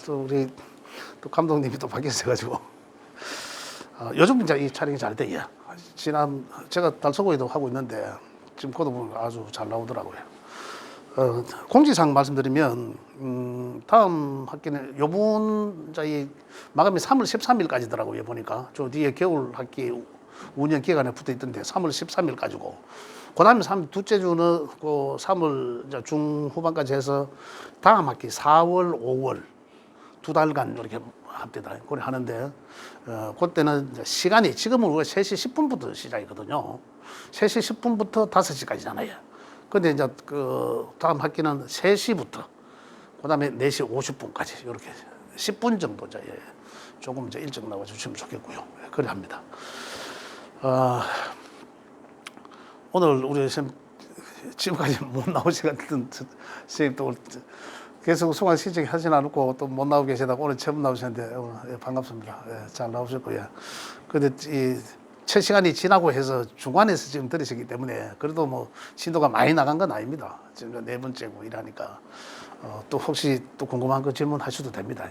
또 우리 또 감독님이 또 바뀌어져가지고 요즘 이제 이 촬영이 잘 돼요. 지난 제가 달서구에도 하고 있는데 지금 그도 보면 아주 잘 나오더라고요. 공지사항 말씀드리면 다음 학기는 요번 이 마감이 3월 13일까지더라고요. 보니까 저 뒤에 겨울 학기 운영 기간에 붙어 있던데 3월 13일까지고 그다음에 둘째 주는 그 3월 중후반까지 해서 다음 학기 4월, 5월 두 달간 이렇게 합니다. 그걸 하는데 그때는 시간이 지금은 우리가 3시 10분부터 시작이거든요. 3시 10분부터 5시까지잖아요. 근데 이제 그 다음 학기는 3시부터 그다음에 4시 50분까지 이렇게 10분 정도 이제 조금 이제 일찍 나와 주시면 좋겠고요. 그래 합니다. 오늘 우리 선생님 지금까지 못 나오시던 선생님 또 계속 소강 신청 하진 않고 또 못 나오고 계시다가 오늘 처음 나오셨는데 오늘 반갑습니다. 잘 나오셨고요. 근데 이 첫 시간이 지나고 해서 중간에서 지금 들으시기 때문에 그래도 뭐 신도가 많이 나간 건 아닙니다. 지금 4번째고 이러니까 또 혹시 또 궁금한 거 질문하셔도 됩니다.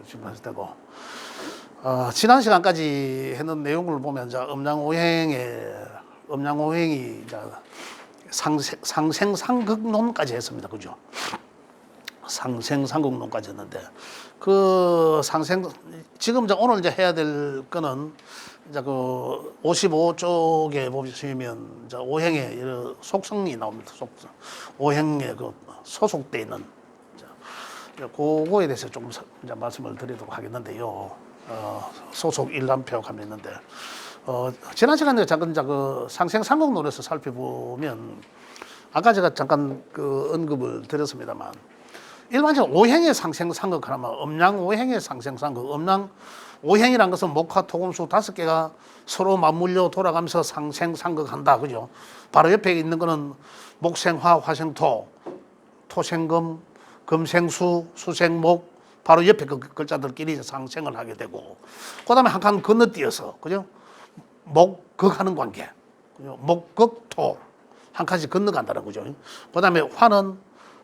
질문하셔도 되고 지난 시간까지 했는 내용을 보면 이제 음양오행이 이제 상생상극론까지 했습니다. 그죠? 상생상극론까지 했는데 지금 이제 오늘 이제 해야 될 거는 이제 그 55쪽에 보시면 이제 오행의 여러 속성이 나옵니다. 속성. 오행에 그 소속돼 있는 그거에 대해서 좀 이제 말씀을 드리도록 하겠는데요. 소속 일람표가 있는데 지난 시간에 잠깐 이제 그 상생상극론에서 살펴보면 아까 제가 잠깐 그 언급을 드렸습니다만 일반적으로 오행의 상생상극 하면 음양오행의 상생상극, 음양오행이란 것은 목화 토금수 5개가 서로 맞물려 돌아가면서 상생상극한다. 그죠? 바로 옆에 있는 거는 목생화, 화생토, 토생금, 금생수, 수생목, 바로 옆에 그 글자들끼리 상생을 하게 되고, 그 다음에 한 칸 건너뛰어서, 그죠? 목극하는 관계, 그죠? 목극토, 한 칸씩 건너간다는 거죠. 그 다음에 화는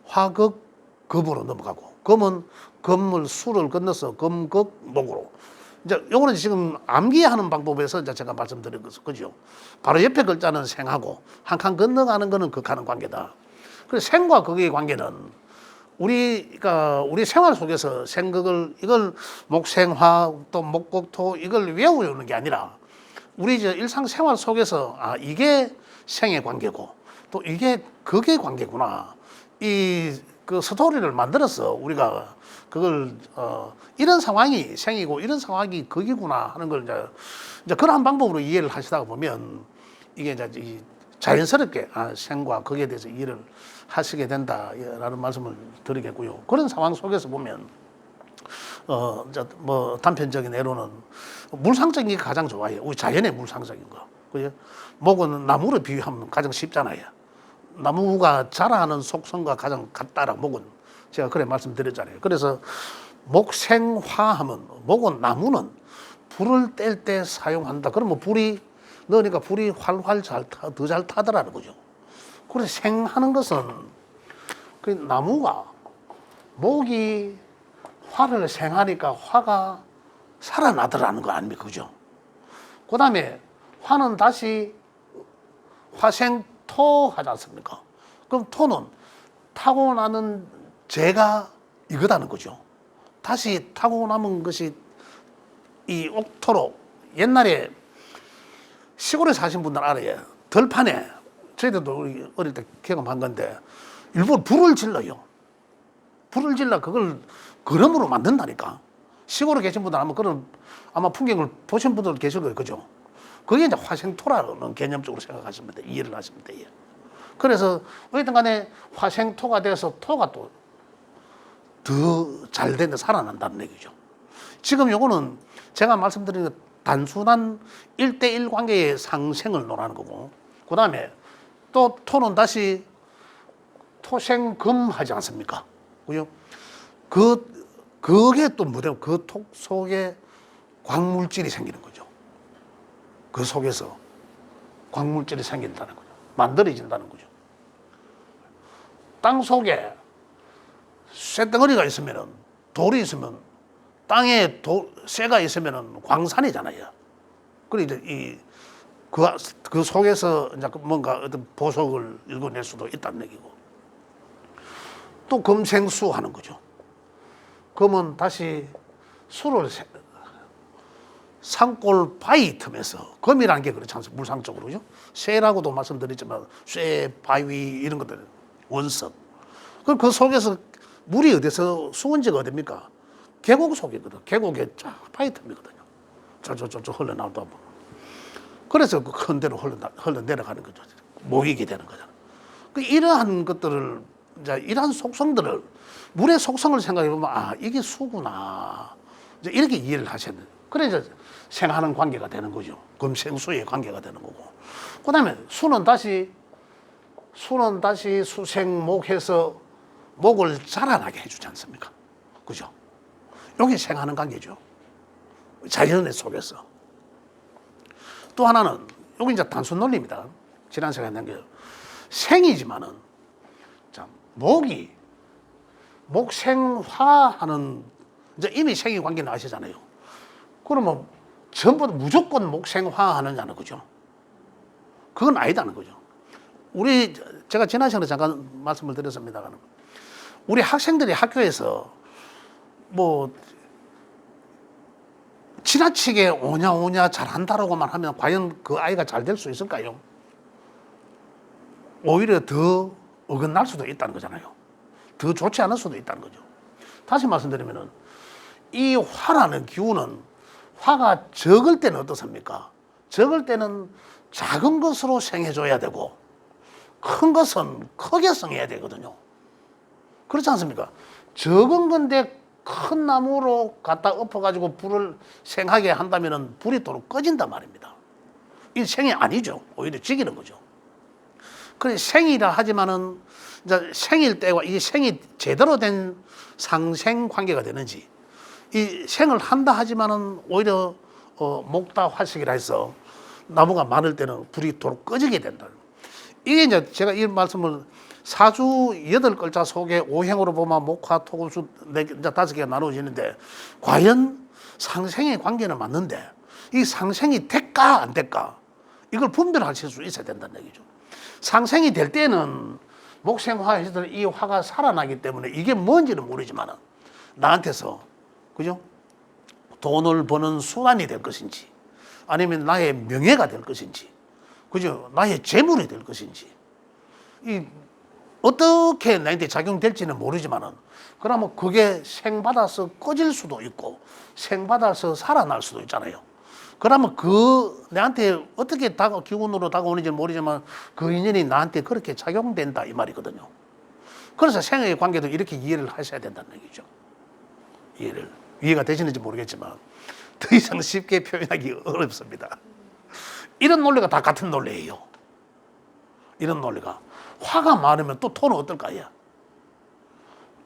화극, 급으로 넘어가고, 금은 금물 수를 건너서 금극 목으로. 이제 요거는 지금 암기하는 방법에서 이제 제가 말씀드린 것은 그죠. 바로 옆에 글자는 생하고 한 칸 건너가는 거는 극하는 관계다. 그래서 생과 극의 관계는 우리 생활 속에서 생극을 이걸 목생화 또 목극토 이걸 외우는 게 아니라 우리 이제 일상생활 속에서 이게 생의 관계고 또 이게 극의 관계구나. 그 스토리를 만들어서 우리가 그걸 이런 상황이 생이고 이런 상황이 극이구나 하는 걸 이제 그러한 방법으로 이해를 하시다가 보면 이게 이제 자연스럽게 생과 극에 대해서 이해를 하시게 된다라는 말씀을 드리겠고요. 그런 상황 속에서 보면 이제 뭐 단편적인 예로는 물상적인 게 가장 좋아요. 우리 자연의 물상적인 거. 그죠? 목은 나무를 비유하면 가장 쉽잖아요. 나무가 자라는 속성과 가장 같다라 목은 제가 그래 말씀드렸잖아요. 그래서 목생화하면 목은 나무는 불을 뗄 때 사용한다. 그러면 불이 넣으니까 불이 활활 더 잘 타더라는 거죠. 그래서 생하는 것은 그 나무가 목이 화를 생하니까 화가 살아나더라는 거 아닙니까? 그죠? 그 다음에 화는 다시 화생토 하지 않습니까? 그럼 토는 타고나는 재가 이거다는 거죠. 다시 타고남은 것이 이 옥토로 옛날에 시골에 사신 분들 알아요. 들판에 저희들도 어릴 때 경험한 건데 일부러 불을 질러요. 불을 질러 그걸 그름으로 만든다니까. 시골에 계신 분들 아마 풍경을 보신 분들 계실 거예요. 그죠? 그게 이제 화생토라는 개념적으로 생각하시면 돼요. 이해를 하시면 돼요. 그래서 어쨌든 간에 화생토가 돼서 토가 또 더 잘 되는데 살아난다는 얘기죠. 지금 요거는 제가 말씀드린 단순한 1대1 관계의 상생을 논하는 거고, 그 다음에 또 토는 다시 토생금 하지 않습니까? 그죠? 그게 또 뭐냐면 그 톡 속에 광물질이 생기는 거죠. 그 속에서 광물질이 생긴다는 거죠. 만들어진다는 거죠. 땅 속에 쇳덩어리가 있으면 돌이 있으면 땅에 쇠가 있으면은 광산이잖아요. 그래 이제 그 속에서 이제 뭔가 어떤 보석을 읽어낼 수도 있다는 얘기고. 또 금생수 하는 거죠. 금은 다시 수를 산골 바위 틈에서, 금이라는 게 그렇지 않습니까? 물상적으로. 그죠? 쇠라고도 말씀드렸지만 쇠, 바위 이런 것들 원석. 그럼 그 속에서 물이 어디서 수원지가 어딥니까? 계곡 속이거든. 계곡에 쫙 바위 틈이거든요. 저저저 흘러나오다 보면. 그래서 그 큰 데로 흘러내려가는 거죠. 모이게 되는 거잖아. 그 이러한 것들을, 이제 이러한 속성들을, 물의 속성을 생각해 보면, 아, 이게 수구나. 이제 이렇게 이해를 하셔야 돼요. 그래서 생하는 관계가 되는 거죠. 금생수의 관계가 되는 거고. 그 다음에 수는 다시 수생목해서 목을 자라나게 해주지 않습니까? 그죠? 이게 생하는 관계죠. 자연의 속에서. 또 하나는, 여기 이제 단순 논리입니다. 지난 시간에 한 게, 생이지만은, 자, 목생화하는, 이제 이미 생이 관계는 아시잖아요. 그러면 전부 무조건 목생화하느냐는 거죠. 그건 아니다는 거죠. 제가 지난 시간에 잠깐 말씀을 드렸습니다만, 우리 학생들이 학교에서 뭐 지나치게 오냐 잘한다라고만 하면 과연 그 아이가 잘 될 수 있을까요? 오히려 더 어긋날 수도 있다는 거잖아요. 더 좋지 않을 수도 있다는 거죠. 다시 말씀드리면은, 이 화라는 기운은, 화가 적을 때는 어떻습니까? 적을 때는 작은 것으로 생해줘야 되고, 큰 것은 크게 생해야 되거든요. 그렇지 않습니까? 적은 건데 큰 나무로 갖다 엎어가지고 불을 생하게 한다면 불이 도로 꺼진단 말입니다. 이 생이 아니죠. 오히려 죽이는 거죠. 그래, 생이라 하지만은, 이제 생일 때와 이 생이 제대로 된 상생 관계가 되는지, 이 생을 한다 하지만은 오히려 목다 화식이라 해서 나무가 많을 때는 불이 도로 꺼지게 된다. 이게 이제 제가 이 말씀을 사주 8글자 속에 오행으로 보면 목화, 토금수 5개가 나누어지는데, 과연 상생의 관계는 맞는데 이 상생이 될까 안 될까, 이걸 분별하실 수 있어야 된다는 얘기죠. 상생이 될 때는 목생화에서 이 화가 살아나기 때문에 이게 뭔지는 모르지만 나한테서, 그죠? 돈을 버는 수단이 될 것인지, 아니면 나의 명예가 될 것인지, 그죠? 나의 재물이 될 것인지, 어떻게 나한테 작용될지는 모르지만은, 그러면 그게 생받아서 꺼질 수도 있고 생받아서 살아날 수도 있잖아요. 그러면 내한테 어떻게 기운으로 다가오는지 모르지만 그 인연이 나한테 그렇게 작용된다 이 말이거든요. 그래서 생의 관계도 이렇게 이해를 하셔야 된다는 얘기죠. 이해가 되시는지 모르겠지만 더 이상 쉽게 표현하기 어렵습니다. 이런 논리가 다 같은 논리예요. 이런 논리가. 화가 많으면 또 토는 어떨까요?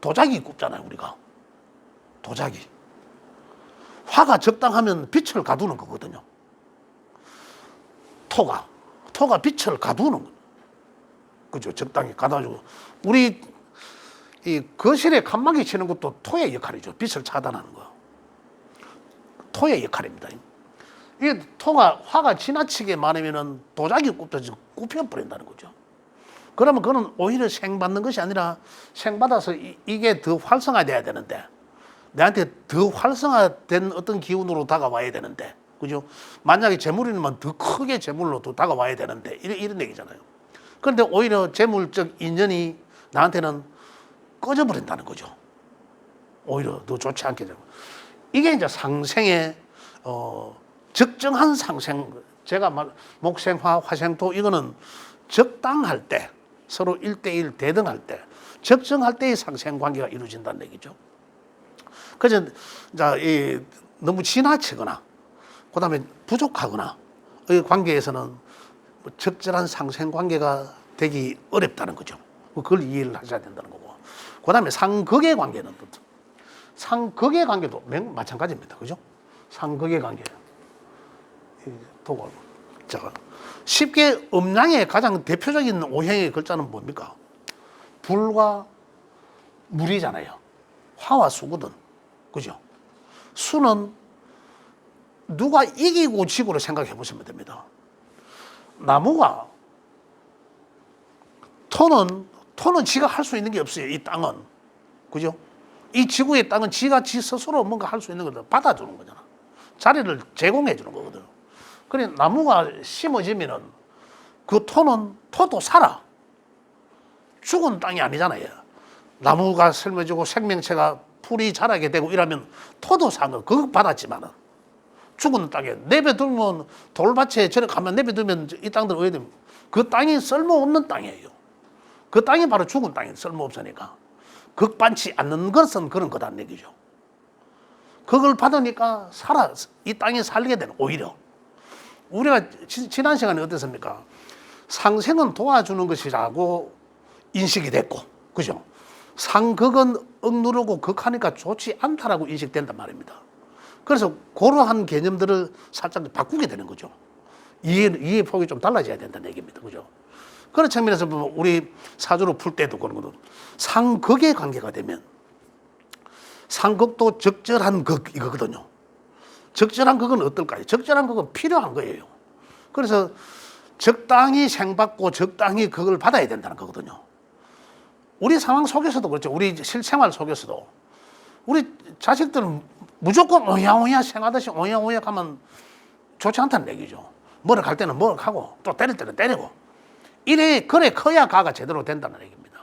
도자기 굽잖아요, 우리가. 도자기. 화가 적당하면 빛을 가두는 거거든요. 토가 빛을 가두는 거예요. 그죠? 적당히 가둬주고. 우리 이 거실에 칸막이 치는 것도 토의 역할이죠. 빛을 차단하는 거. 토의 역할입니다. 이게 화가 지나치게 많으면은 도자기 굽듯이 굽혀버린다는 거죠. 그러면 그거는 오히려 생받는 것이 아니라 생받아서 이게 더 활성화돼야 되는데, 내한테 더 활성화된 어떤 기운으로 다가와야 되는데, 그죠? 만약에 재물이면 더 크게 재물로 또 다가와야 되는데, 이런 얘기잖아요. 그런데 오히려 재물적 인연이 나한테는 꺼져버린다는 거죠. 오히려 더 좋지 않게 되고. 이게 이제 상생의, 적정한 상생, 제가 목생화, 화생토, 이거는 적당할 때, 서로 1대1 대등할 때, 적정할 때의 상생 관계가 이루어진다는 얘기죠. 그래서 너무 지나치거나, 그 다음에 부족하거나, 이 관계에서는 적절한 상생 관계가 되기 어렵다는 거죠. 그걸 이해를 하셔야 된다는 거고. 그 다음에 상극의 관계는, 상극의 관계도 마찬가지입니다. 그죠? 상극의 관계. 자, 쉽게 음양의 가장 대표적인 오행의 글자는 뭡니까? 불과 물이잖아요. 화와 수거든. 그죠? 수는 누가 이기고 지고를 생각해 보시면 됩니다. 나무가 토는 지가 할 수 있는 게 없어요. 이 땅은. 그죠? 이 지구의 땅은 지가 지 스스로 뭔가 할 수 있는 거를 받아주는 거잖아. 자리를 제공해 주는 거거든. 그래 나무가 심어지면은 그 토도 살아. 죽은 땅이 아니잖아요. 나무가 심어지고 생명체가 풀이 자라게 되고 이러면 토도 사는 그거 받았지만은 죽은 땅에 내버두면 돌밭에 저리 가면 내버두면 이 땅들 왜 됩니까? 그 땅이 쓸모없는 땅이에요. 그 땅이 바로 죽은 땅이 쓸모없으니까 극반치 않는 것은 그런 거다는 얘기죠. 그걸 받으니까 이 땅이 살게 되는 오히려 우리가 지난 시간에 어땠습니까? 상생은 도와주는 것이라고 인식이 됐고 그죠? 상극은 억누르고 극하니까 좋지 않다라고 인식된단 말입니다. 그래서 그러한 개념들을 살짝 바꾸게 되는 거죠. 이해 폭이 좀 달라져야 된다는 얘기입니다. 그죠? 그런 측면에서 보면 우리 사주로 풀 때도 그런 거든. 상극의 관계가 되면 상극도 적절한 극 이거거든요. 적절한 극은 어떨까요? 적절한 극은 필요한 거예요. 그래서 적당히 생받고 적당히 그걸 받아야 된다는 거거든요. 우리 상황 속에서도 그렇죠. 우리 실생활 속에서도 우리 자식들은 무조건 오야오야 생하듯이 오야오야 하면 좋지 않다는 얘기죠. 뭐를 갈 때는 뭐를 하고 또 때릴 때는 때리고 그래 커야 가가 제대로 된다는 얘기입니다.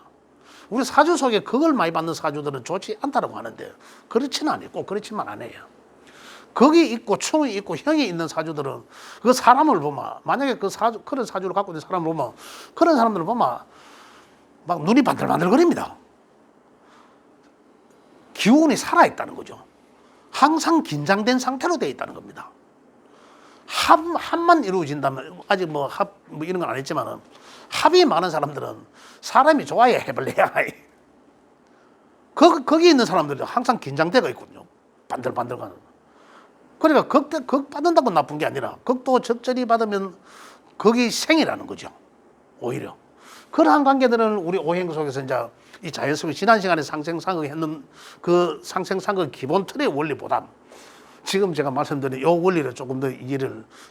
우리 사주 속에 그걸 많이 받는 사주들은 좋지 않다고 하는데 그렇지는 않고 그렇지만 않아요. 거기 있고 충이 있고 형이 있는 사주들은 그 사람을 보면 만약에 그런 사주를 갖고 있는 사람을 보면 그런 사람들을 보면 막 눈이 반들반들거립니다. 기운이 살아있다는 거죠. 항상 긴장된 상태로 되어 있다는 겁니다. 합만 이루어진다면 아직 뭐 이런 건 안 했지만은 합이 많은 사람들은 사람이 좋아야 해볼래야. 거기 있는 사람들은 항상 긴장대가 있거든요. 반들반들가는. 그러니까 극 받는다고 나쁜 게 아니라 극도 적절히 받으면 극이 생이라는 거죠. 오히려. 그러한 관계들은 우리 오행 속에서 이제 이 자연 속에 지난 시간에 상생상극 했는 그 상생상극 기본 틀의 원리보다 지금 제가 말씀드린 이 원리를 조금 더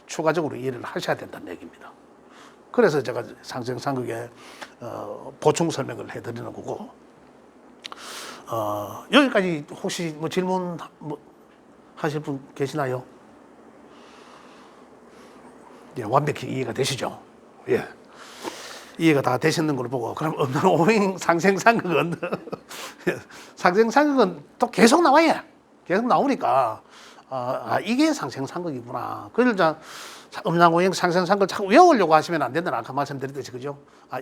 추가적으로 이해를 하셔야 된다는 얘기입니다. 그래서 제가 상생상극에 보충 설명을 해드리는 거고 여기까지 혹시 뭐 질문 하실 분 계시나요? 예, 완벽히 이해가 되시죠? 예. 이해가 다 되시는 걸 보고 그럼 없는 오행 상생상극은 상생상극은 또 계속 나와요. 계속 나오니까 이게 상생상극이구나. 그래서 음양오행 상생상극을 자꾸 외우려고 하시면 안 된다는 아까 말씀드렸듯이 그죠?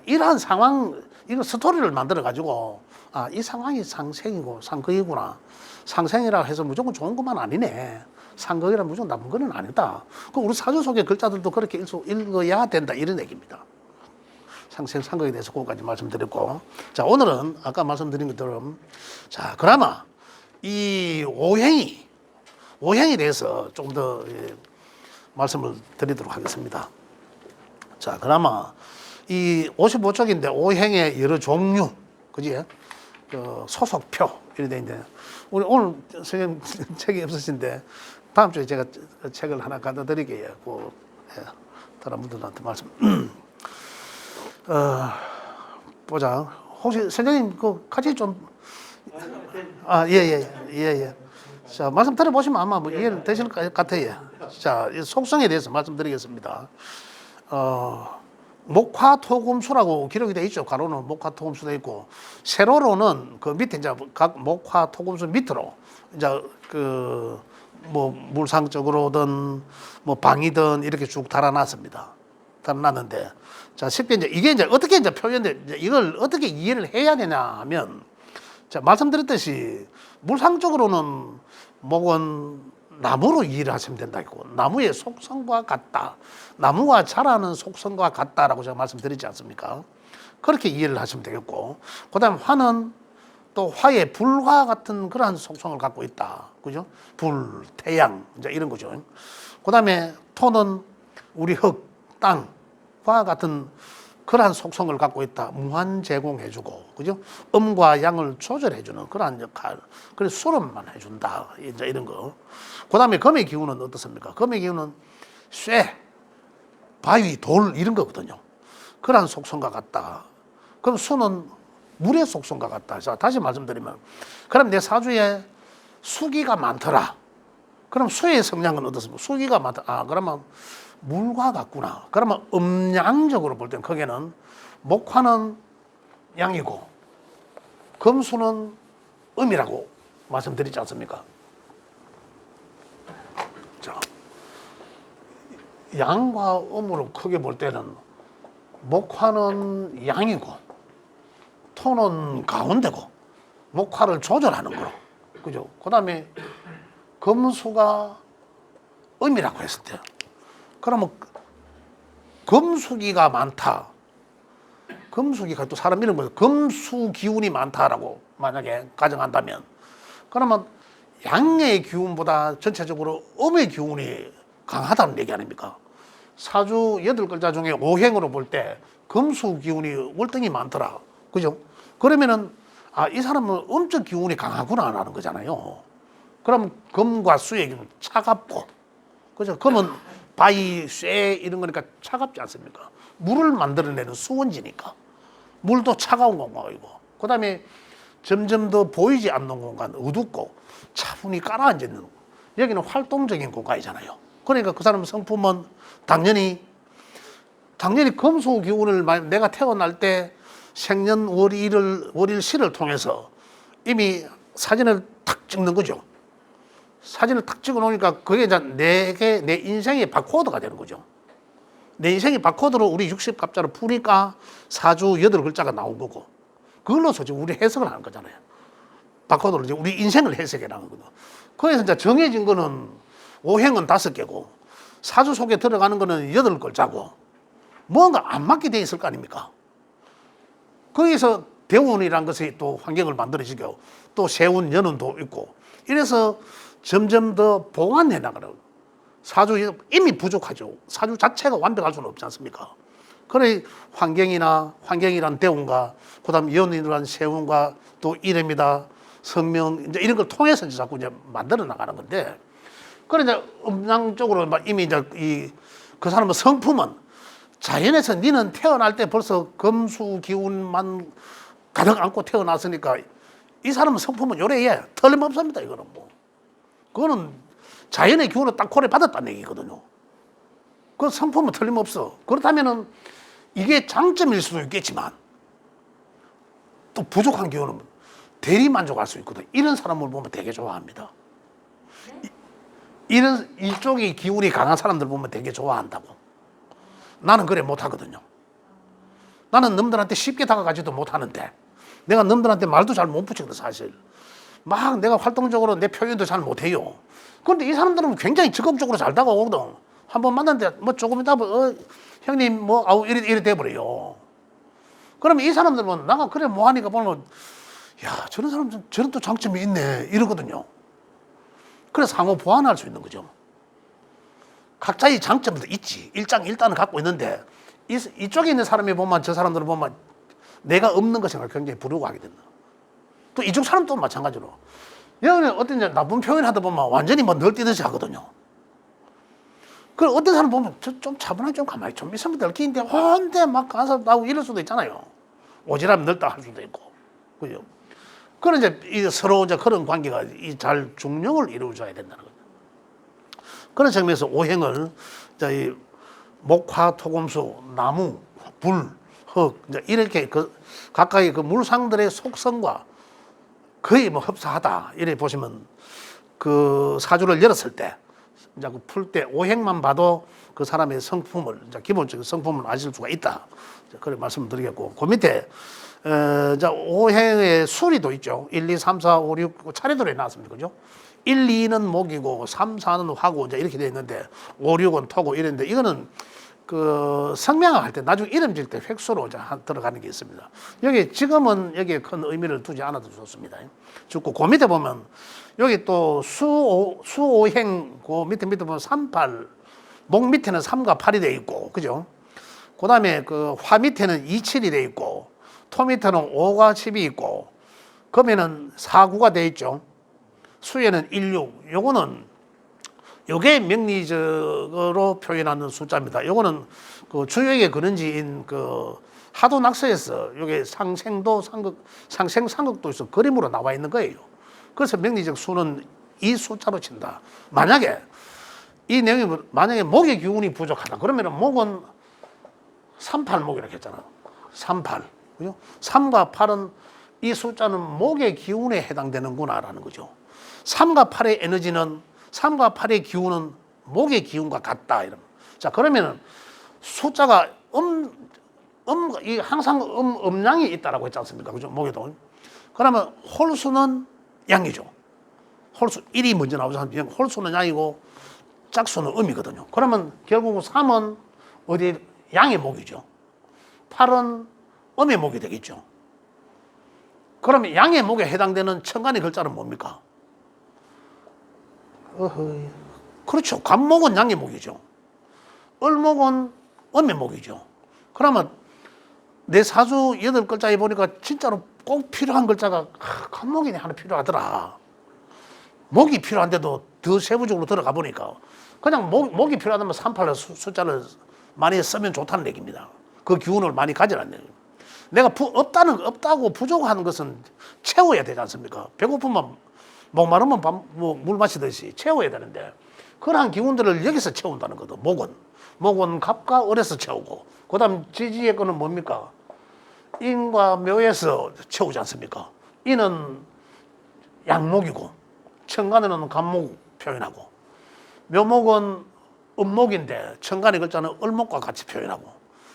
이러한 상황 이거 스토리를 만들어 가지고 이 상황이 상생이고 상극이구나. 상생이라 해서 무조건 좋은 것만 아니네. 상극이라 무조건 나쁜 거는 아니다. 그 우리 사주 속의 글자들도 그렇게 읽어야 된다 이런 얘기입니다. 상생상극에 대해서 그것까지 말씀드렸고 자 오늘은 아까 말씀드린 것처럼 자 그나마 이 오행에 대해서 조금 더 말씀을 드리도록 하겠습니다. 자 그나마 이 55쪽인데 오행의 여러 종류 그지? 소속표 이렇게 돼 있는데 우리 오늘 선생님 책이 없으신데 다음 주에 제가 책을 하나 갖다 드릴게요. 다른 분들한테 말씀 보자. 혹시 선생님 같이 좀 예. 자 말씀 들어보시면 아마 뭐 이해를 되실 것 같아요. 자 속성에 대해서 말씀드리겠습니다. 목화토금수라고 기록이 되어 있죠. 가로는 목화토금수 되어 있고 세로로는 그 밑에 이제 각 목화토금수 밑으로 이제 뭐 물상적으로든 뭐 방이든 이렇게 쭉 달아놨습니다. 달아놨는데 자 쉽게 이게 어떻게 표현돼 이걸 어떻게 이해를 해야 되냐 하면 자 말씀드렸듯이 물상적으로는 목은 나무로 이해를 하시면 된다 했고 나무의 속성과 같다. 나무가 자라는 속성과 같다라고 제가 말씀드리지 않습니까? 그렇게 이해를 하시면 되겠고 그다음 화는 또 화의 불화 같은 그러한 속성을 갖고 있다. 그죠? 불, 태양 이제 이런 거죠. 그다음에 토는 우리 흙, 땅과 같은 그러한 속성을 갖고 있다. 무한 제공해주고, 그죠? 음과 양을 조절해주는 그러한 역할. 그래서 수름만 해준다. 이제 이런 거. 그 다음에 금의 기운은 어떻습니까? 금의 기운은 쇠, 바위, 돌 이런 거거든요. 그러한 속성과 같다. 그럼 수는 물의 속성과 같다. 자, 다시 말씀드리면, 그럼 내 사주에 수기가 많더라. 그럼 수의 성향은 어떻습니까? 수기가 많다. 아, 그러면 물과 같구나. 그러면 음양적으로 볼 때는 거기는 목화는 양이고 금수는 음이라고 말씀드리지 않습니까? 자, 양과 음으로 크게 볼 때는 목화는 양이고 토는 가운데고 목화를 조절하는 거로. 그죠? 그 다음에 금수가 음이라고 했을 때 그러면 금수기가 많다. 금수기가 또 사람 이런 거죠. 금수 기운이 많다라고 만약에 가정한다면 그러면 양의 기운보다 전체적으로 음의 기운이 강하다는 얘기 아닙니까? 사주 8글자 중에 오행으로 볼 때 금수 기운이 월등히 많더라. 그죠? 그러면은 아, 이 사람은 음적 기운이 강하구나라는 거잖아요. 그럼 금과 수의 기운 차갑고, 그죠? 금은 바위, 쇠 이런 거니까 차갑지 않습니까? 물을 만들어내는 수원지니까 물도 차가운 공간이고, 그 다음에 점점 더 보이지 않는 공간, 어둡고 차분히 깔아앉아 있는 여기는 활동적인 공간이잖아요. 그러니까 그 사람 성품은 당연히 금수 기운을 내가 태어날 때 생년월일시를 통해서 이미 사진을 탁 찍는 거죠. 사진을 탁 찍어 놓으니까 그게 이제 내 인생의 바코드가 되는 거죠. 내 인생의 바코드로 우리 60갑자를 푸니까 사주 8글자가 나온 거고 그걸로서 지금 우리 해석을 하는 거잖아요. 바코드로 이제 우리 인생을 해석해 나가는 거죠. 그래서 이제 정해진 거는 오행은 5개고 사주 속에 들어가는 거는 8글자고 뭔가 안 맞게 돼 있을 거 아닙니까? 거기서 대운이라는 것이 또 환경을 만들어지고 또 세운 연운도 있고 이래서 점점 더 보완해 나가는 사주 이미 부족하죠. 사주 자체가 완벽할 수는 없지 않습니까? 그래 환경이란 대운과 그다음 연운이란 세운과 또 이름이다 성명 이제 이런 걸 통해서 이제 자꾸 이제 만들어 나가는 건데 그래 이제 음양적으로 이미 이제 그 사람의 성품은 자연에서 니는 태어날 때 벌써 금수 기운만 가득 안고 태어났으니까 이 사람은 성품은 요래야 틀림없습니다. 이거는 뭐 그거는 자연의 기운을 딱 고려 받았다는 얘기거든요. 그 성품은 틀림없어. 그렇다면은 이게 장점일 수도 있겠지만 또 부족한 기운은 대리 만족할 수 있거든. 이런 사람을 보면 되게 좋아합니다. 이런 이쪽이 기운이 강한 사람들 보면 되게 좋아한다고. 나는 그래 못하거든요. 나는 남들한테 쉽게 다가가지도 못하는데 내가 남들한테 말도 잘 못 붙이거든 사실. 막 내가 활동적으로 내 표현도 잘 못해요. 그런데 이 사람들은 굉장히 적극적으로 잘 다가오거든. 한번 만났는데 뭐 조금 있다 형님 뭐 아우 이래 돼버려요. 그러면 이 사람들은 나가 그래 뭐하니까 보면 야 저런 사람 저런 또 장점이 있네 이러거든요. 그래서 상호 보완할 수 있는 거죠. 각자의 장점도 있지. 일장일단을 갖고 있는데 이쪽에 있는 사람이 보면 저 사람들을 보면 내가 없는 것을 굉장히 부러워하게 된다. 또 이쪽 사람도 마찬가지로. 여기는 어떤 나쁜 표현하다 보면 완전히 뭐 널뛰듯이 하거든요. 그 어떤 사람 보면 좀 차분하게 좀 가만히 좀 있으면 될 끼인데 혼자 막 가서 나고 이럴 수도 있잖아요. 오지랖 넓다 할 수도 있고. 그죠? 그런 이제 서로 이제 그런 관계가 잘 중용을 이루어줘야 된다는 거죠. 그런 측면에서 오행을 이제 목화, 토금수, 나무, 불, 흙 이제 이렇게 각각의 그 물상들의 속성과 거의 뭐 흡사하다 이래 보시면 그 사주를 열었을 때 이제 풀 때 오행만 봐도 그 사람의 성품을 이제 기본적인 성품을 아실 수가 있다. 그런 말씀을 드리겠고 그 밑에 이제 오행의 수리도 있죠. 1, 2, 3, 4, 5, 6 차례대로 해놨습니다. 그죠? 1, 2는 목이고 3, 4는 화고 이제 이렇게 되어 있는데 5, 6은 토고 이랬는데 이거는 그 성명을 할 때 나중에 이름 질 때 획수로 이제 들어가는 게 있습니다. 여기 지금은 여기에 큰 의미를 두지 않아도 좋습니다. 죽고 그 밑에 보면 여기 또 수오행 그 밑에 보면 3, 8 목 밑에는 3과 8이 되어 있고 그죠? 그 다음에 그 화 밑에는 27이 돼 있고, 토 밑에는 5가 10이 있고, 금에는 4구가 돼 있죠. 수에는 16. 요거는, 요게 명리적으로 표현하는 숫자입니다. 요거는 그 주역의 근원지인 그 하도 낙서에서 요게 상생도 상극, 상생 상극도 있어 그림으로 나와 있는 거예요. 그래서 명리적 수는 이 숫자로 친다. 만약에 이 내용이 만약에 목의 기운이 부족하다. 그러면은 목은 38목이라고 했잖아. 38. 그죠? 3과 8은 이 숫자는 목의 기운에 해당되는구나라는 거죠. 3과 8의 에너지는 3과 8의 기운은 목의 기운과 같다. 이런. 자, 그러면은 숫자가 항상 음양이 있다라고 했지 않습니까? 그죠? 목에도. 그러면 홀수는 양이죠. 홀수 1이 먼저 나오죠. 홀수는 양이고 짝수는 음이거든요. 그러면 결국 3은 어디 양의 목이죠. 8은 음의 목이 되겠죠. 그러면 양의 목에 해당되는 천간의 글자는 뭡니까? 그렇죠. 간목은 양의 목이죠. 을목은 음의 목이죠. 그러면 내 사주 8글자에 보니까 진짜로 꼭 필요한 글자가 간목이 하나 필요하더라. 목이 필요한데도 더 세부적으로 들어가 보니까 그냥 목이 필요하다면 38 숫자를 많이 쓰면 좋다는 얘기입니다. 그 기운을 많이 가지라는 얘기입니다. 내가 없다고 부족한 것은 채워야 되지 않습니까? 배고프면 목마르면 물 마시듯이 채워야 되는데 그러한 기운들을 여기서 채운다는 거죠. 목은 갑과 을에서 채우고 그 다음 지지의 거는 뭡니까? 인과 묘에서 채우지 않습니까? 인은 양목이고 천간에는 간목 표현하고 묘목은 음목인데 천간의 글자는 을목과 같이 표현하고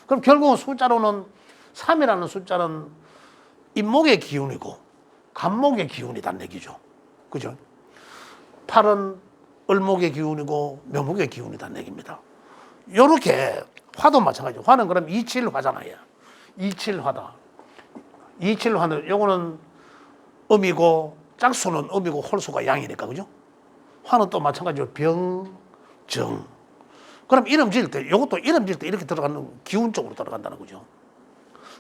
그럼 결국은 숫자로는 3이라는 숫자는 인목의 기운이고 간목의 기운이란 얘기죠. 그죠? 8은 을목의 기운이고 묘목의 기운이란 얘기입니다. 요렇게 화도 마찬가지죠. 화는 그럼 27화잖아요. 27화다. 27화는 요거는 음이고 짝수는 음이고 홀수가 양이니까 그죠? 화는 또 마찬가지로 병, 정. 그럼 이름 지을 때 요것도 이름 지을 때 이렇게 들어가는 기운 쪽으로 들어간다는 거죠.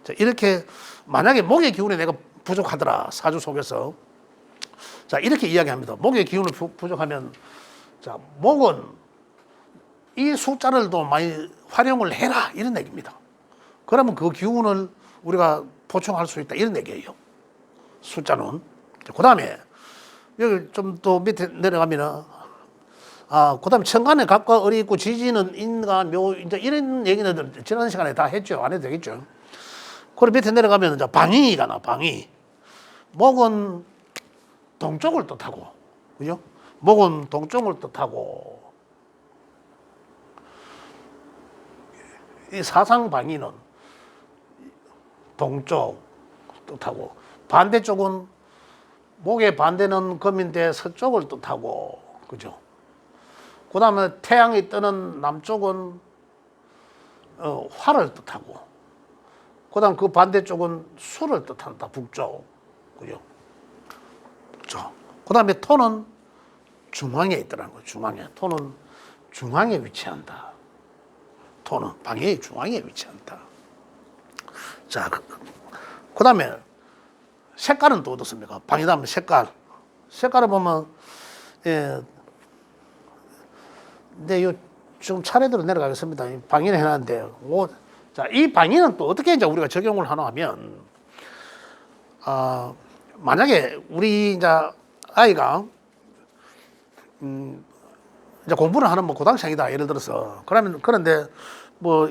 자, 이렇게 만약에 목의 기운이 내가 부족하더라. 사주 속에서. 자, 이렇게 이야기합니다. 목의 기운을 부족하면 자, 목은 이 숫자를도 많이 활용을 해라 이런 얘기입니다. 그러면 그 기운을 우리가 보충할 수 있다 이런 얘기예요. 숫자는. 그 다음에 여기 좀 더 밑에 내려가면은 그 다음에 천간에 갑과 을이 있고 지지는 인과 묘 이제 이런 얘기는 지난 시간에 다 했죠. 안 해도 되겠죠. 그리고 밑에 내려가면 이제 방위가 나 방위. 목은 동쪽을 뜻하고 그죠? 목은 동쪽을 뜻하고 이 사상방위는 동쪽 뜻하고 반대쪽은 목의 반대는 금인데 서쪽을 뜻하고 그죠? 그 다음에 태양이 뜨는 남쪽은 화를 뜻하고 그 다음 그 반대쪽은 수를 뜻한다 북쪽 그죠? 북쪽 그 다음에 토는 중앙에 있더라는 거예요. 중앙에 토는 중앙에 위치한다. 토는 방의 중앙에 위치한다. 자, 그 다음에 색깔은 또 어떻습니까? 방이 다음에 색깔을 보면 근데 좀 차례대로 내려가겠습니다. 방위는 해놨는데 자, 이 방위는 또 어떻게 이제 우리가 적용을 하나 하면 만약에 우리 이제 아이가 이제 공부를 하는 뭐 고등학생이다 예를 들어서 그런데 뭐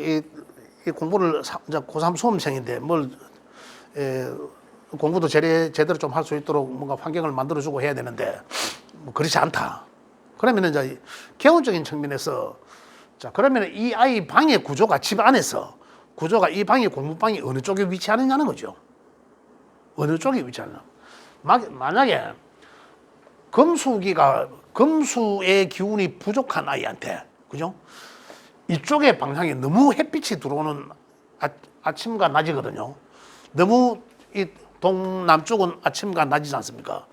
이 공부를 이제 고3 수험생인데 공부도 제대로 좀 할 수 있도록 뭔가 환경을 만들어주고 해야 되는데 뭐 그렇지 않다. 그러면 이제 개운적인 측면에서 자 그러면 이 아이 방의 구조가 집 안에서 구조가 이 방의 공부방이 어느 쪽에 위치하느냐는 거죠. 어느 쪽에 위치하느냐. 만약에 금수의 기운이 부족한 아이한테 그죠? 이쪽의 방향에 너무 햇빛이 들어오는 아침과 낮이거든요. 너무 이 동남쪽은 아침과 낮이지 않습니까?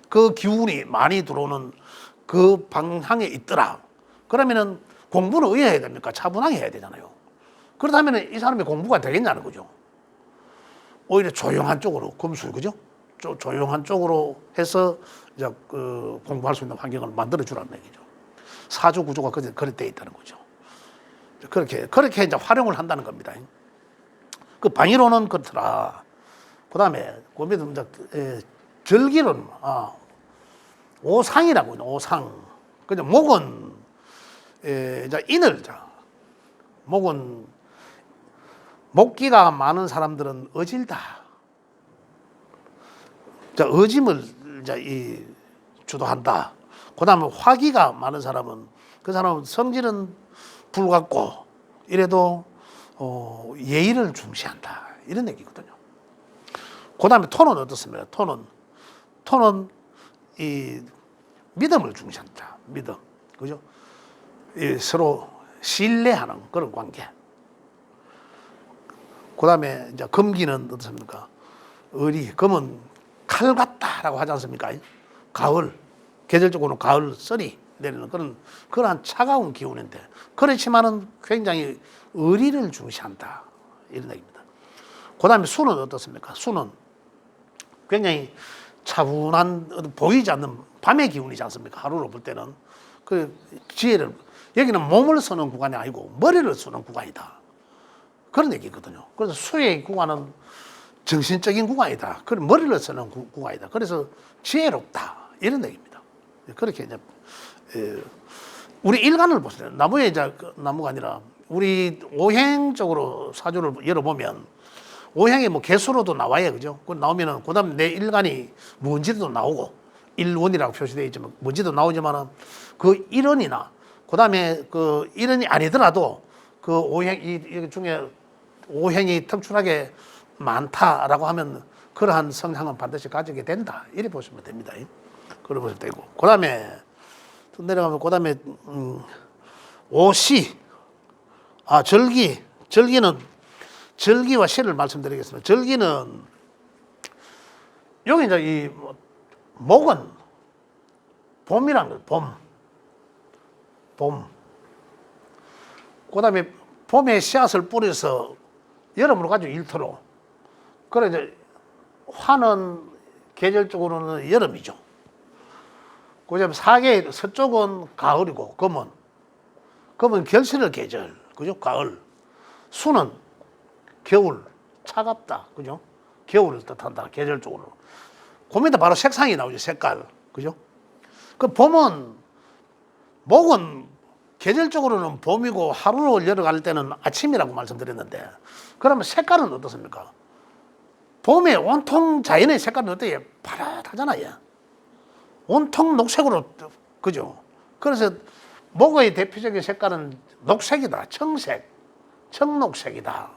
그 기운이 많이 들어오는 그 방향에 있더라. 그러면은 공부는 어떻게 해야 됩니까? 차분하게 해야 되잖아요. 그렇다면 이 사람이 공부가 되겠냐는 거죠. 오히려 조용한 쪽으로, 금수, 그죠? 조용한 쪽으로 해서 이제 그 공부할 수 있는 환경을 만들어 주라는 얘기죠. 사주 구조가 그렇게 돼 있다는 거죠. 그렇게 이제 활용을 한다는 겁니다. 그 방위로는 그렇더라. 그 다음에, 절기는, 오상이라고 있는 오상. 그죠? 목은, 이제 인을, 목은, 목기가 많은 사람들은 어질다. 어짐을 이제 주도한다. 그 다음에 화기가 많은 사람은 그 사람은 성질은 불같고 이래도 예의를 중시한다. 이런 얘기거든요. 그 다음에 톤은 어떻습니까? 톤은 이 믿음을 중시한다. 믿음. 그죠? 서로 신뢰하는 그런 관계. 그 다음에 이제 금기는 어떻습니까? 금은 칼 같다라고 하지 않습니까? 가을, 계절적으로는 가을 썰이 내리는 그러한 차가운 기운인데, 그렇지만은 굉장히 의리를 중시한다. 이런 얘기입니다. 그 다음에 수는 어떻습니까? 수는 굉장히 차분한, 보이지 않는 밤의 기운이지 않습니까? 하루로 볼 때는. 그 지혜를, 여기는 몸을 쓰는 구간이 아니고 머리를 쓰는 구간이다. 그런 얘기거든요. 그래서 수의 구간은 정신적인 구간이다. 그런 머리를 쓰는 구간이다. 그래서 지혜롭다. 이런 얘기입니다. 그렇게 이제, 우리 일간을 보세요. 나무에 이제 나무가 아니라 우리 오행적으로 사주를 열어보면 오행이 뭐 개수로도 나와요. 그죠? 그 나오면은, 그 다음에 내 일간이 뭔지도 나오고, 일원이라고 표시되어 있지만, 뭔지도 나오지만은 그 일원이나, 그 다음에 그 일원이 아니더라도 그 오행, 이 중에 오행이 특출하게 많다라고 하면 그러한 성향은 반드시 가지게 된다. 이렇게 보시면 됩니다. 그렇게 보시면 되고. 그 다음에 또 내려가면, 그 다음에, 오시. 절기와 시를 말씀드리겠습니다. 절기는, 여기 이제 목은 봄이란 거예요. 봄. 그 다음에 봄에 씨앗을 뿌려서 여름으로 가지고 일터로. 그래 이제 화는 계절적으로는 여름이죠. 그다음에 사계 서쪽은 가을이고, 금은 결실의 계절, 그죠? 가을. 수는 겨울, 차갑다, 그죠? 겨울을 뜻한다, 계절적으로. 그러면 바로 색상이 나오죠, 색깔, 그죠? 그 목은 계절적으로는 봄이고 하루를 열어갈 때는 아침이라고 말씀드렸는데, 그러면 색깔은 어떻습니까? 봄에 온통 자연의 색깔은 어때요? 파랗하잖아요. 온통 녹색으로, 그죠? 그래서 목의 대표적인 색깔은 녹색이다. 청록색이다.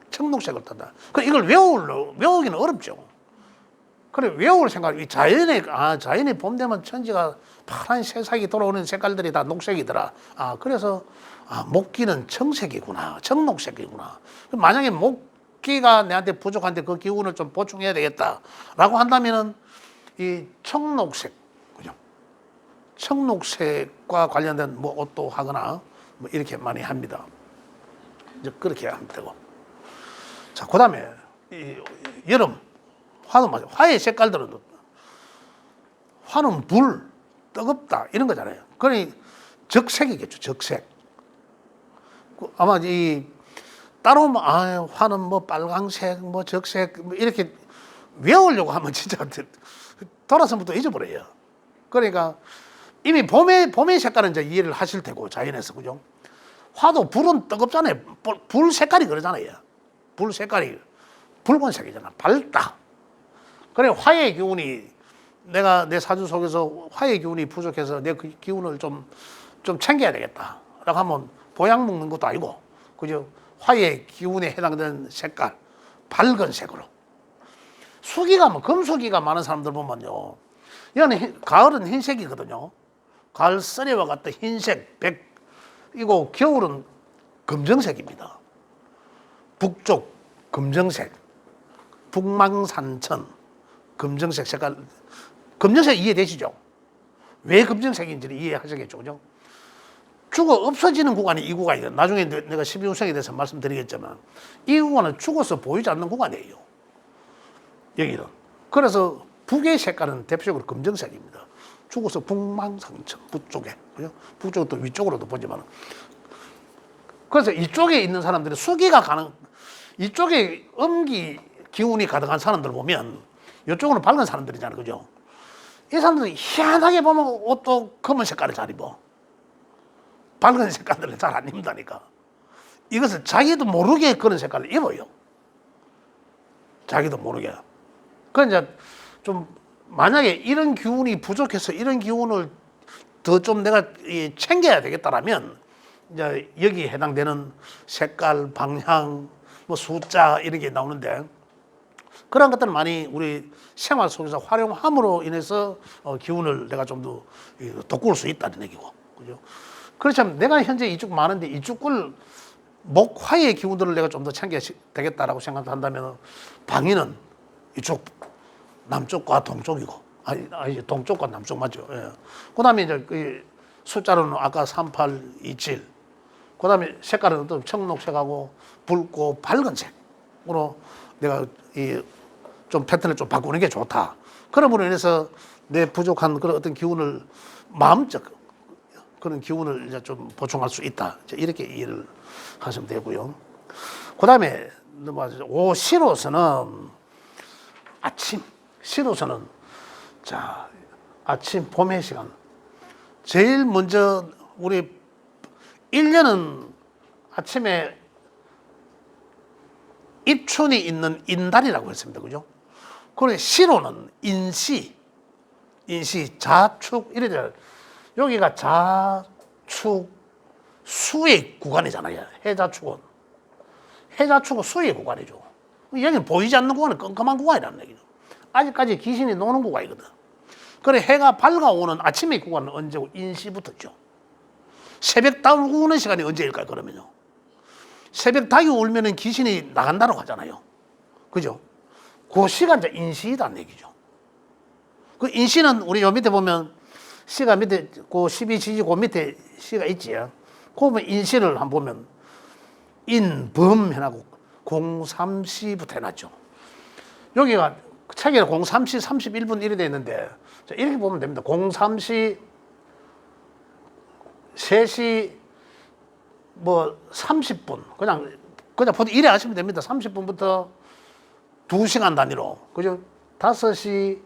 청록색을 뜬다. 이걸 외우기는 어렵죠. 그래, 외울 생각, 자연이 봄 되면 천지가 파란 새싹이 돌아오는 색깔들이 다 녹색이더라. 그래서, 목기는 청색이구나. 청록색이구나. 만약에 목기가 내한테 부족한데 그 기운을 좀 보충해야 되겠다라고 한다면은 이 청록색, 그죠? 청록색과 관련된 뭐 옷도 하거나 뭐 이렇게 많이 합니다. 이제 그렇게 하면 되고. 자, 그 다음에 여름. 화도 맞아. 화의 색깔들은, 화는 불, 뜨겁다, 이런 거잖아요. 그러니 적색이겠죠, 적색. 아마 따로 화는 뭐 빨강색, 뭐 적색, 뭐 이렇게 외우려고 하면 진짜 돌아서부터 잊어버려요. 그러니까 이미 봄의 색깔은 이제 이해를 하실 테고, 자연에서, 그죠? 화도 불은 뜨겁잖아요. 불 색깔이 그러잖아요. 불 색깔이 붉은색이잖아. 밝다. 그래, 화의 기운이, 내가 내 사주 속에서 화의 기운이 부족해서 내 그 기운을 좀 챙겨야 되겠다 라고 하면 보약 먹는 것도 아니고, 그죠? 화의 기운에 해당되는 색깔, 밝은 색으로. 금수기가 많은 사람들 보면요, 이거는 가을은 흰색이거든요. 가을 쓰레와 같은 흰색, 이거 겨울은 검정색입니다. 북쪽 검정색, 북망산천, 검정색 색깔. 검정색 이해되시죠? 왜 검정색인지를 이해하시겠죠, 그죠? 죽어 없어지는 구간이 이 구간이에요. 나중에 내가 12운성에 대해서 말씀드리겠지만 이 구간은 죽어서 보이지 않는 구간이에요. 여기는. 그래서 북의 색깔은 대표적으로 검정색입니다. 죽어서 북망상청 북쪽에, 그죠? 북쪽은 또 위쪽으로도 보지만, 그래서 이쪽에 있는 사람들이 수기가 가능, 이쪽에 음기 기운이 가득한 사람들 보면 이쪽으로 밝은 사람들이잖아요, 그죠? 이 사람들이 희한하게 보면 옷도 검은 색깔을 잘 입어. 밝은 색깔들을 잘 안 입는다니까. 이것은 자기도 모르게 그런 색깔을 입어요. 자기도 모르게. 그 이제 좀 만약에 이런 기운이 부족해서 이런 기운을 더 좀 내가 챙겨야 되겠다라면 이제 여기에 해당되는 색깔, 방향, 뭐 숫자 이런 게 나오는데 그런 것들은 많이 우리 생활 속에서 활용함으로 인해서 기운을 내가 좀 더 돋구울 수 있다는 얘기고, 그죠? 그렇지만 내가 현재 이쪽 많은데 이쪽 꿀 목화의 기운들을 내가 좀 더 챙겨야 되겠다라고 생각한다면 방위는 이쪽 남쪽과 동쪽이고, 아니 동쪽과 남쪽 맞죠? 예. 그다음에 이제 그 숫자로는 아까 3827. 그다음에 색깔은 또 청록색하고 붉고 밝은색으로 내가 좀 패턴을 좀 바꾸는 게 좋다. 그러므로 인해서 내 부족한 그런 어떤 기운을 마음적 그런 기운을 이제 좀 보충할 수 있다. 이렇게 이해를 하시면 되고요. 그다음에 오시로서는 아침, 시로서는 자 아침 봄의 시간. 제일 먼저 우리 1년은 아침에 입춘이 있는 인달이라고 했습니다. 그죠? 그리고 시로는 인시, 자축, 이래야 여기가 자축, 수의 구간이잖아요. 해자축은. 해자축은 수의 구간이죠. 여기는 보이지 않는 구간은 껌껌한 구간이라는 얘기죠. 아직까지 귀신이 노는 구간이거든. 그래, 해가 밝아오는 아침의 구간은 언제고? 인시부터죠. 새벽 닭 우는 시간이 언제일까요, 그러면요? 새벽 닭이 울면은 귀신이 나간다고 하잖아요. 그죠? 그 시간자 인시라는 얘기죠. 그 인시는 우리 요 밑에 보면 시가 밑에 그 12지지 그 밑에 시가 있지. 그 보면 인시를 한번 보면 인범 해나고 03시부터 해놨죠. 여기가 책에 03시 31분 이래 돼 있는데 이렇게 보면 됩니다. 03시 3시 뭐 30분 그냥 보통 이래 하시면 됩니다. 30분부터 2시간 단위로, 그죠? 5시,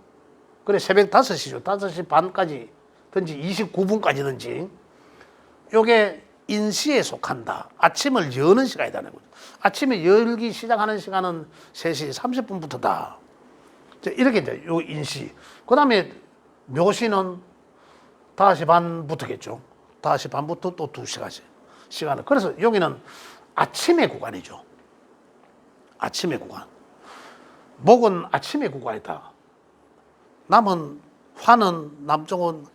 그래, 새벽 5시죠. 5시 반까지 든지 29분까지든지 요게 인시에 속한다. 아침을 여는 시간이라는 거죠. 아침에 열기 시작하는 시간은 3시 30분부터다. 이렇게 이제 요 인시. 그 다음에 묘시는 5시 반부터겠죠. 5시 반부터 또 2시까지 시간을. 그래서 여기는 아침의 구간이죠. 아침의 구간. 목은 아침의 구간이다. 남은 화는 남쪽은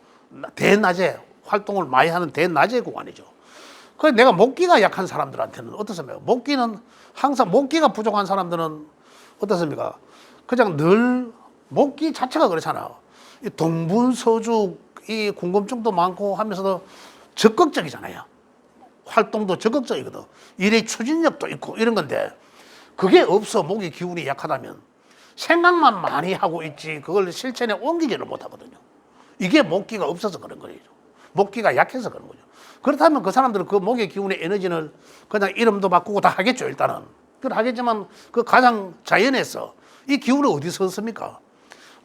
대낮에 활동을 많이 하는 대낮의 구간이죠. 그래서 내가 목기가 약한 사람들한테는 어떻습니까? 목기는 항상 목기가 부족한 사람들은 어떻습니까? 그냥 늘 목기 자체가 그렇잖아요. 이 동분서주 이 궁금증도 많고 하면서도 적극적이잖아요. 활동도 적극적이거든. 일의 추진력도 있고 이런 건데 그게 없어. 목이 기운이 약하다면 생각만 많이 하고 있지 그걸 실천에 옮기지를 못하거든요. 이게 목기가 없어서 그런 거죠. 목기가 약해서 그런 거죠. 그렇다면 그 사람들은 그 목의 기운의 에너지를 그냥 이름도 바꾸고 다 하겠죠. 일단은 그걸 하겠지만 그 가장 자연에서 이 기운을 어디서 얻습니까?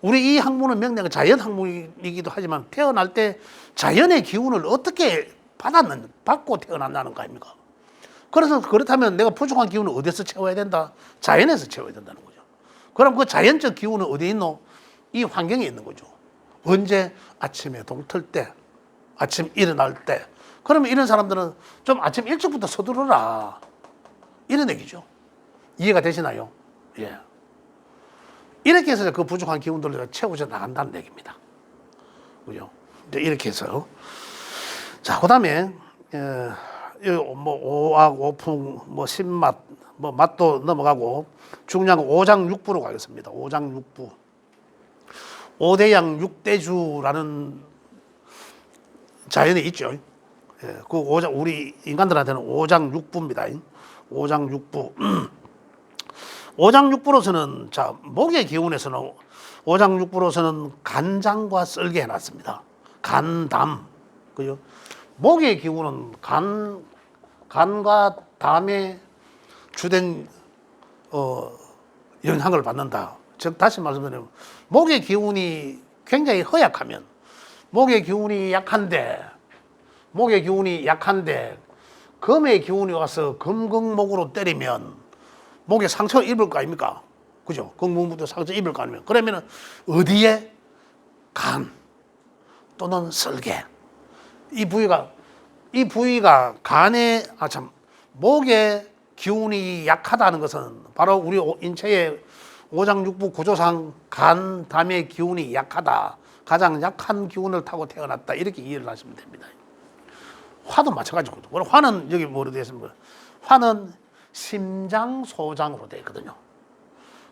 우리 이 학문은 명령은 자연 학문이기도 하지만 태어날 때 자연의 기운을 어떻게 받고 태어난다는 거 아닙니까? 그래서 그렇다면 내가 부족한 기운을 어디서 채워야 된다? 자연에서 채워야 된다는 거죠. 그럼 그 자연적 기운은 어디에 있노? 이 환경에 있는 거죠. 언제? 아침에 동틀 때, 아침 일어날 때. 그러면 이런 사람들은 좀 아침 일찍부터 서두르라. 이런 얘기죠. 이해가 되시나요? 예. 이렇게 해서 그 부족한 기운들을 채워져 나간다는 얘기입니다. 그죠? 이렇게 해서. 자, 그 다음에, 뭐, 오악, 오풍, 뭐, 신맛, 뭐, 맛도 넘어가고, 중요한 거 오장 육부로 가겠습니다. 오장 육부. 오대양 육대주라는 자연이 있죠. 예, 그 오장, 우리 인간들한테는 오장육부입니다. 오장육부. 오장육부로서는, 자, 목의 기운에서는, 오장육부로서는 간장과 썰게 해놨습니다. 간담. 그죠? 목의 기운은 간과 담에 주된, 영향을 받는다. 즉, 다시 말씀드리면, 목의 기운이 굉장히 허약하면, 목의 기운이 약한데, 금의 기운이 와서 금극목으로 때리면, 목에 상처 입을 거 아닙니까? 그죠? 금극목도 상처 입을 거 아니면. 그러면 어디에? 간 또는 설계. 이 부위가 간에, 목의 기운이 약하다는 것은 바로 우리 인체의 오장육부 구조상 간, 담의 기운이 약하다. 가장 약한 기운을 타고 태어났다. 이렇게 이해를 하시면 됩니다. 화도 마찬가지고. 화는 여기 뭐로 되어 있습니까? 화는 심장, 소장으로 되어 있거든요.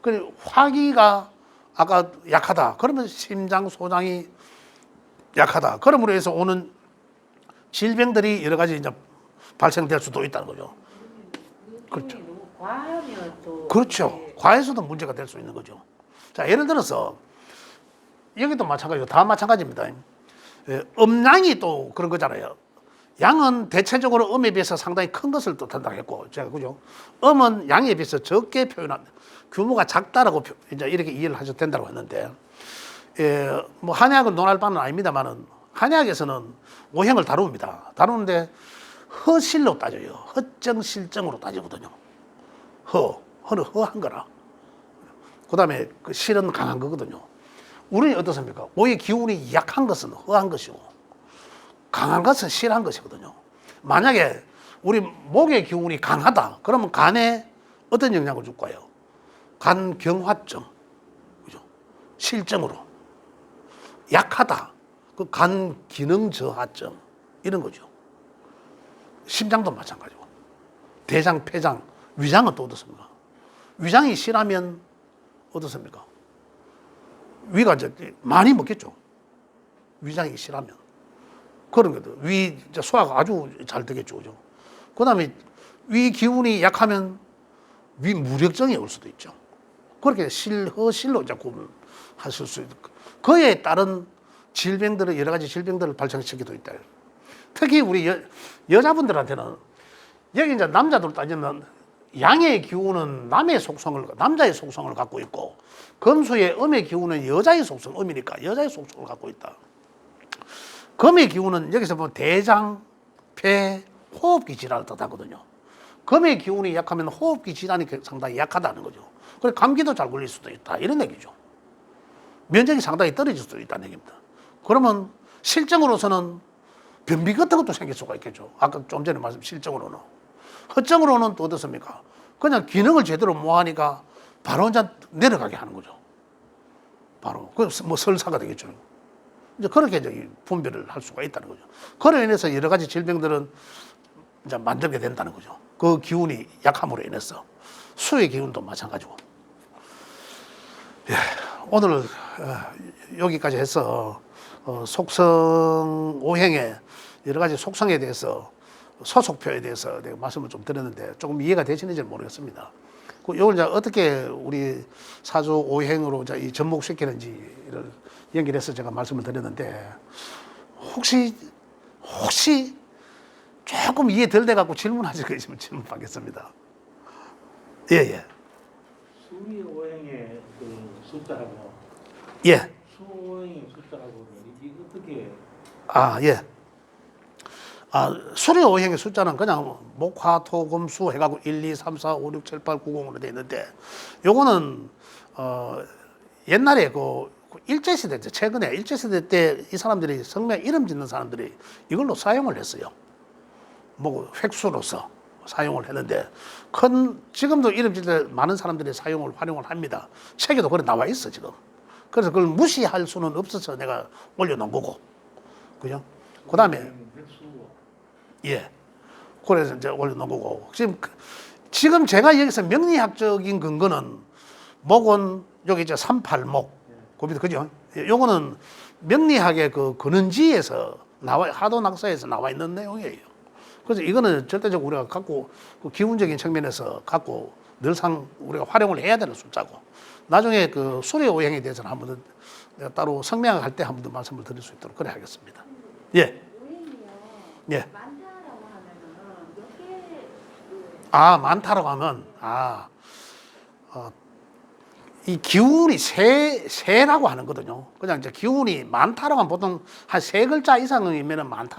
그리고 화기가 아까 약하다. 그러면 심장, 소장이 약하다. 그러므로 해서 오는 질병들이 여러 가지 이제 발생될 수도 있다는 거죠. 그렇죠. 과하면 또 그렇죠. 과해서도 문제가 될 수 있는 거죠. 자, 예를 들어서 여기도 마찬가지고 다 마찬가지입니다. 음양이 또 그런 거잖아요. 양은 대체적으로 음에 비해서 상당히 큰 것을 뜻한다고 했고, 제가 그죠? 음은 양에 비해서 적게 표현한 규모가 작다라고 이제 이렇게 이해를 하셔도 된다고 했는데, 뭐 한의학은 논할 바는 아닙니다만은 한의학에서는 오행을 다룹니다. 다루는데 허실로 따져요. 허정실정으로 따지거든요. 허는 허한 거라. 그다음에 그 실은 강한 거거든요. 우리는 어떻습니까? 오의 기운이 약한 것은 허한 것이고 강한 것은 실한 것이거든요. 만약에 우리 목의 기운이 강하다. 그러면 간에 어떤 영향을 줄 거예요? 간경화증, 그죠? 실증으로. 약하다. 그 간 기능 저하증 이런 거죠. 심장도 마찬가지고. 대장, 폐장, 위장은 또 어떻습니까? 위장이 실하면 어떻습니까? 위가 이제 많이 먹겠죠. 위장이 실하면. 그런 거죠. 위 소화가 아주 잘 되겠죠. 그죠? 그 다음에 위 기운이 약하면 위 무력증이 올 수도 있죠. 그렇게 실로 이제 구분하실 수 있고. 그에 따른 질병들을, 여러 가지 질병들을 발생시키기도 있다. 특히 우리 여자분들한테는, 여기 이제 남자들 따지면 양의 기운은 남자의 속성을 갖고 있고, 금수의 음의 기운은 여자의 속성, 음이니까 여자의 속성을 갖고 있다. 금의 기운은 여기서 보면 대장, 폐, 호흡기 질환을 뜻하거든요. 금의 기운이 약하면 호흡기 질환이 상당히 약하다는 거죠. 그래서 감기도 잘 걸릴 수도 있다. 이런 얘기죠. 면역이 상당히 떨어질 수도 있다는 얘기입니다. 그러면 실증으로서는 변비 같은 것도 생길 수가 있겠죠. 아까 좀 전에 말씀 실증으로는. 허증으로는 또 어떻습니까? 그냥 기능을 제대로 못 하니까 바로 이제 내려가게 하는 거죠. 바로. 그 뭐 설사가 되겠죠. 이제 그렇게 이제 분별을 할 수가 있다는 거죠. 그로 인해서 여러 가지 질병들은 이제 만들게 된다는 거죠. 그 기운이 약함으로 인해서. 수의 기운도 마찬가지고. 예, 오늘 여기까지 해서 속성 오행의 여러 가지 속성에 대해서, 소속표에 대해서 내가 말씀을 좀 드렸는데 조금 이해가 되시는지 모르겠습니다. 이걸 이제 어떻게 우리 사주 오행으로 이제 이 접목시키는지를 연결해서 제가 말씀을 드렸는데, 혹시 조금 이해 덜 돼갖고 질문하실 거 있으면 질문하겠습니다. 예. 수의 오행의 그 숫자라고. 예. 수오행의 숫자라고 이게 어떻게? 예. 수리 오행의 숫자는 그냥 목, 화, 토, 금, 수 해가지고 1, 2, 3, 4, 5, 6, 7, 8, 9, 0으로 되어 있는데, 요거는 옛날에 그 일제시대 때, 최근에 일제시대 때 이 사람들이 성명 이름 짓는 사람들이 이걸로 사용을 했어요. 뭐 획수로서 사용을 했는데, 지금도 이름 짓을 많은 사람들이 활용을 합니다. 책에도 그래 나와 있어 지금. 그래서 그걸 무시할 수는 없어서 내가 올려놓은 거고, 그죠? 그 다음에 예, 그래서 이제 올려놓은 거고, 지금 제가 여기서 명리학적인 근거는, 목은 여기 이제 38목, 그죠? 요거는 명리학의 그 근원지에서 하도 낙서에서 나와 있는 내용이에요. 그래서 이거는 절대적으로 우리가 갖고 그 기운적인 측면에서 갖고 늘상 우리가 활용을 해야 되는 숫자고, 나중에 그 수리 오행에 대해서는 한번 더 내가 따로 성명할 때 한번 더 말씀을 드릴 수 있도록 그래 하겠습니다. 예. 오행이요. 예. 많다라고 하면은 몇 개? 많다라고 하면 이 기운이 세라고 하는 거거든요. 그냥 이제 기운이 많다라고 하면 보통 한 세 글자 이상이면 많다.